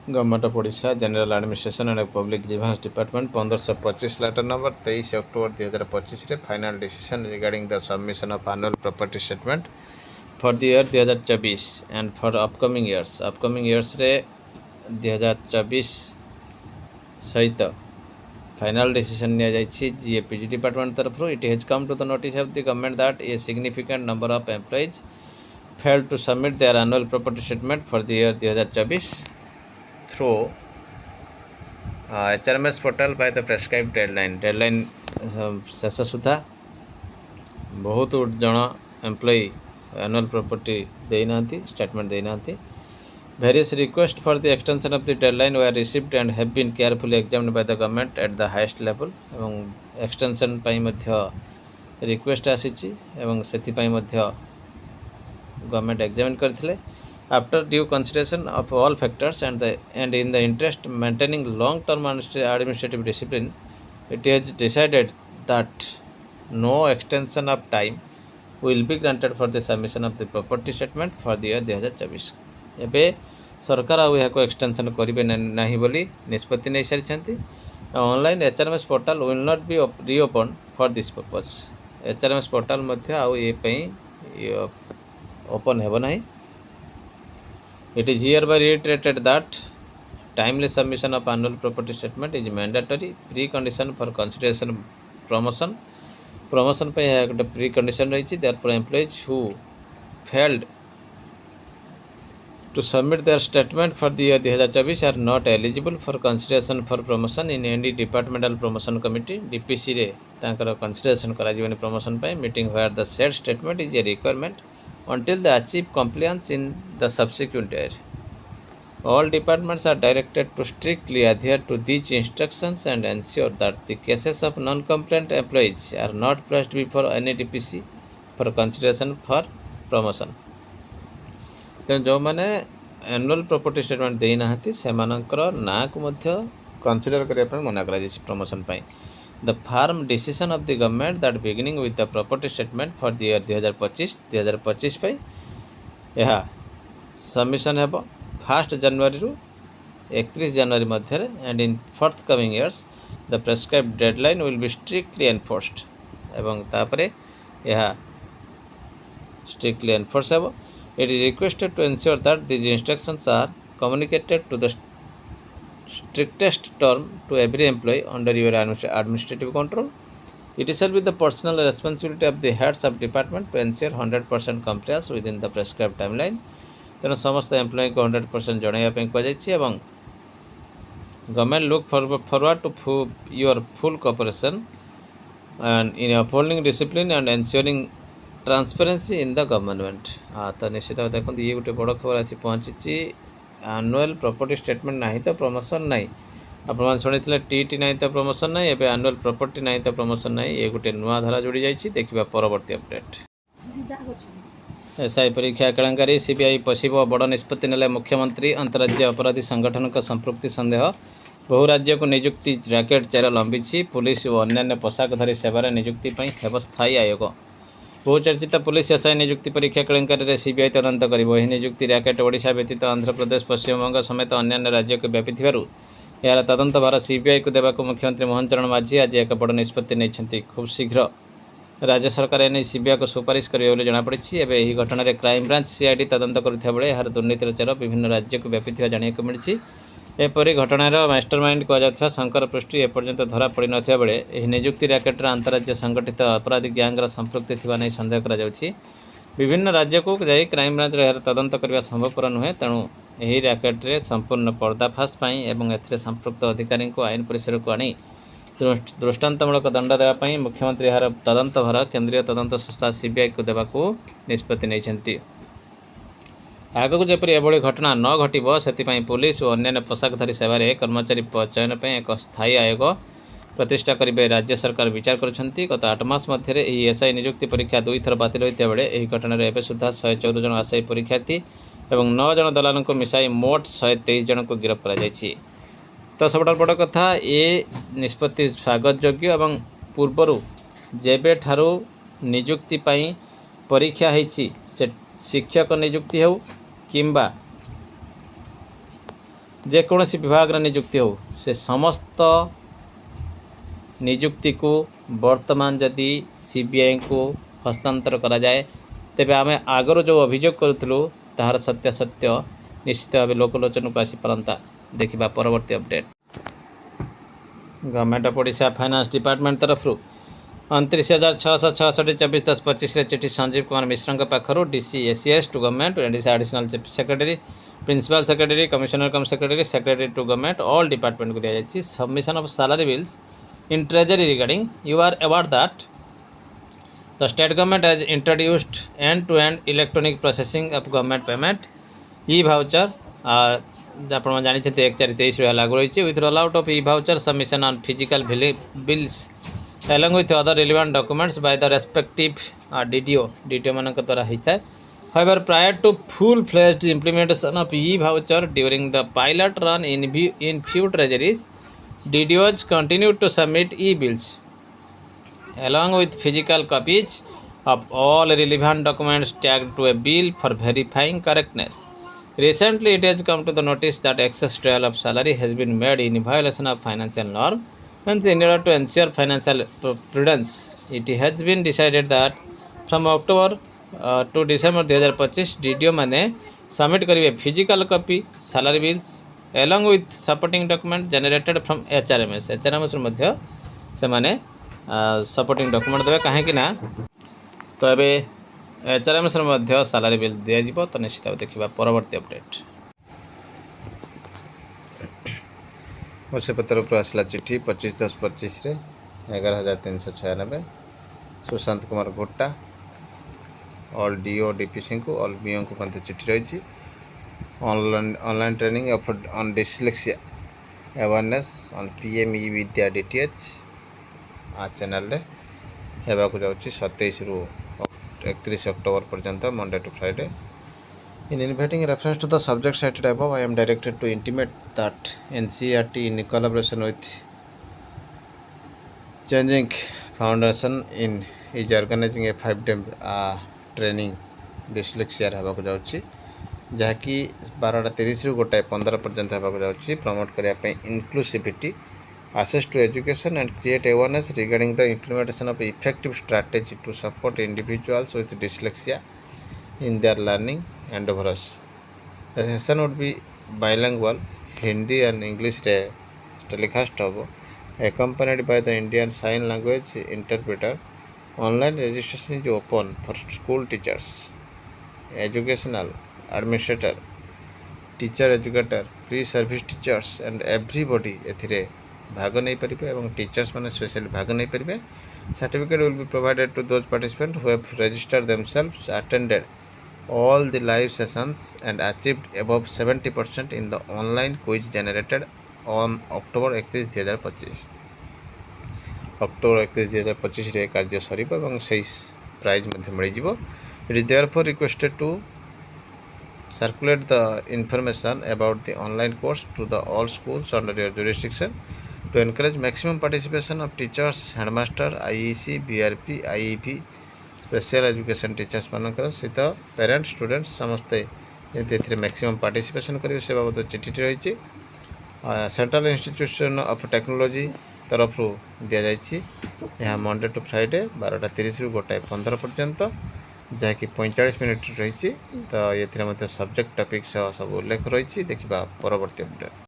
Government of Odisha general administration and public grievance department 1525 letter number 23 October 2025 रे final decision regarding the submission of annual property statement for the year 2024 and for upcoming years रे 2024 सहित final decision निया जायछि GAPG department तरफ it has come to the notice of the government that a significant number of employees failed to submit their annual property statement for the year 2024 through HRMS portal by the prescribed deadline शेष सुधा बहुत जन employ annual property देना statement देना various requests for the extension of the deadline were received and have been carefully examined by the government at the highest level एवं extension पाई मध्य request आसीची एवं सेति पाई मध्य गवर्नमेंट एग्जामिन करथिले after due consideration of all factors and in the interest maintaining long term administrative discipline it has decided that no extension of time will be granted for the submission of the property statement for the year 2024 एबे सरकार आउ यहाको extension करिवे नाही बोली निष्पत्ति नै सारिछंती online HRMS portal will not be reopen for this purpose HRMS portal मध्य आउ ए पई ओपन हेब नहीं it is hereby reiterated that timely submission of annual property statement is mandatory precondition for consideration promotion पे गोटे precondition रही therefore employees who failed to submit their statement for the year 2024 are not eligible for consideration for promotion in any departmental promotion committee DPC रे तांकर consideration करा जीवनी promotion पे meeting where the said statement is a requirement until they achieve compliance in the subsequent year. All departments are directed to strictly adhere to these instructions and ensure that the cases of non-compliant employees are not placed before any DPC for consideration for promotion. तेणु जो मैंने annual property statement देना से ना को consider करने मना कर promotion The firm decision of the government that beginning with the property statement for the year 2025 पे यह सबमिशन है 1 जनवरी रु 31 जनवरी मध्य and in forthcoming years the prescribed deadline will be strictly enforced एवं तापरे यह strictly enforced है it is requested to ensure that these instructions are communicated to the strictest term to every employee under your administrative control. It is with the personal responsibility of the heads of department to ensure 100% compliance within the prescribed timeline. तेणु समस्त employ को 100% जणाइबा कहुई एवं government look forward to your full cooperation and in upholding discipline and ensuring transparency in the government. हाँ तो निश्चित भाव देखो ये गोटे बड़ खबर आसी पहुँची एनुअल प्रॉपर्टी स्टेटमेंट ना तो प्रमोशन ना आप शुणी टीटी ना तो प्रमोशन ना एवं एनुअल प्रॉपर्टी ना तो प्रमोशन ना ये गोटे नुआ धारा जोड़ी जाइए देखा परवर्ती अपडेट। एसआई परीक्षा केलेंकारी सीबीआई पशिब बड़ निष्पत्ति नेले मुख्यमंत्री अंतर्राज्य अपराधी संगठन का संपृक्ति संदेह बहु राज्य को नियुक्ति रैकेट चेर लंबी पुलिस और अन्य पोशाकधारी सेवार नियुक्ति हेब स्थायी आयोग बहुचर्चित पुलिस एसआई नियुक्ति परीक्षा केलेंकारी सीबीआई तदंत कर नियुक्ति रैकेट ओडिशा व्यतीत आंध्र प्रदेश पश्चिमबंग समेत अन्य राज्य को व्यापी यार तदंत भार सीबीआई को देवाक मुख्यमंत्री मोहन चरण माझी आज एक बड़ निष्पत्ति नहीं खूब शीघ्र राज्य सरकार एने सीबीआई को सुपारिश करेंगे जमापड़ी एवं यह घटना में क्राइमब्रांच सीआईडी तदंत करुवा बेले यार दुर्नीतिर चेर विभिन्न राज्य को व्यापी जाना मिली एपरी घटनार मास्टरमाइंड कहुआ शंकर पृष्टि एपर्यंत धरा पड़ नथिबा बेले एही नियुक्ति रैकेटर अंतर्राज्य संगठित अपराधी गैंगर संपृक्ति थिबा नै संदेह करा जाउछि। विभिन्न राज्य को जाई क्राइमब्रांच यार तदंत करने संभवपर नुहे तेणु यही रैकेट्रे संपूर्ण पर्दाफाश पाई एवं एथिरे संपृक्त अधिकारी को आईन परिसर को आनी दृष्टांतमूलक दंड देवाई मुख्यमंत्री यार तदंत भार केंद्रीय तदंत संस्था सीबीआई को देवाक निष्पत्ति नहीं आगक जपरी एभली घटना न घटव से पुलिस और अन्य पोशाकधारी सेवार कर्मचारी चयन पर एक स्थायी आयोग प्रतिष्ठा करेंगे राज्य सरकार विचार करुँच। गत 8 मास मध्य एसआई नियुक्ति परीक्षा 2 थर बातिल होता बेले यह घटना एवं सुधा 114 जन आशायी परीक्षार्थी और 9 जन दलाल को मिसाई मोट 123 जन को गिरफ्त कर तो सब बड़ कथा ये निष्पत्ति स्वागत योग्य और पूर्वर जेबे ठारू नियुक्ति परीक्षा शिक्षक नियुक्ति हो किंबा जेकोसी विभाग नियुक्ति हो से समस्त नियुक्ति को वर्तमान जदि सीबीआई को हस्तांतर करा जाए तेबे आम आगर जो अभियोग करूँ ताहार सत्यासत्य निश्चित भाव लोकलोचन को आसी पारंता। देखिबा परवर्ती update. Government of Odisha finance department तरफ 29,666 24/10/25 चिठी संजीव कुमार मिश्र पाखर DCACS to government additional chief secretary principal secretary commissioner cum secretary secretary to government all department को दिया जाए submission of salary bills in treasury regarding you are aware that the state government has introduced end-to-end electronic processing of government payment e-voucher ଆପଣ ଜାଣିଛନ୍ତି 1/4/23 ଲାଗୁ ରହିଛି with rollout of e-voucher submission on physical bills along with other relevant documents by the respective DDO ମାନଙ୍କ ଦ୍ୱାରା ହେଇଥାଏ। However, prior to full-fledged implementation of e-voucher during the pilot run in few treasuries, DDOs continue to submit e-bills along with physical copies of all relevant documents tagged to a bill for verifying correctness. Recently, it has come to the notice that excess withdrawal of salary has been made in violation of financial norm. Hence, in order to ensure financial prudence, it has been decided that from October to December 2025, DDO माने submit करिवे physical copy salary bills along with supporting document generated from HRMS मध्य से माने supporting document देवे कहीं ना तो ये HRMS मध्य salary bill दिज्व तो निश्चित भाव देखा परवर्ती अपडेट। मुंशी पत्र पर आसला चिठी 25/10/25 11,396 सुशांत कुमार गोट्टा ऑल DO DPC को ऑल BO को चिठी रही online training offered on dyslexia awareness on PM E-Vidya DTH आ चैनल रे हेबा को जाउची 27 रु 31 अक्टोबर पर्यंत Monday to Friday. In inviting reference to the subject cited above, I am directed to intimate that NCERT in collaboration with Changing Foundation is organizing a 5-day training dyslexia हेबा को जाउची जहाँकि 12:30 रु 1:15 पर्यंत होगा जाऊँगी प्रमोट करने inclusivity access to education and create awareness regarding the implementation of effective strategy to support individuals with dyslexia in their learning endeavors. The session would be bilingual, Hindi and English telecast accompanied by the Indian Sign Language interpreter. Online registration is open for school teachers, educational administrator, teacher educator, pre-service teachers and everybody एथिरे भाग नहीं परिबे एवं teachers माने specially भाग नहीं परिबे। Certificate will be provided to those participant who have registered themselves attended all the live sessions and achieved above 70% in the online quiz generated on October 31, 2025 October 31, 2025 रे कार्य सरीब एवं सही प्राइज मध्ये मिल जिवो। It is therefore requested to circulate the information about the online course to the all schools under your jurisdiction to encourage maximum participation of teachers, headmaster, IEC, BRP, IEP, special education teachers मानकर सहित parents students समस्ते ये maximum participation करेंगे से बाबद चिठी रही central institution of technology तरफ दि जाए मंडे टू फ्राइडे 12:30 रु 1:15 पर्यंत जहाँकि 45 मिनिट रही तो ये सब्जेक्ट टॉपिक सब उल्लेख रही देखा परवर्ती अपडेट।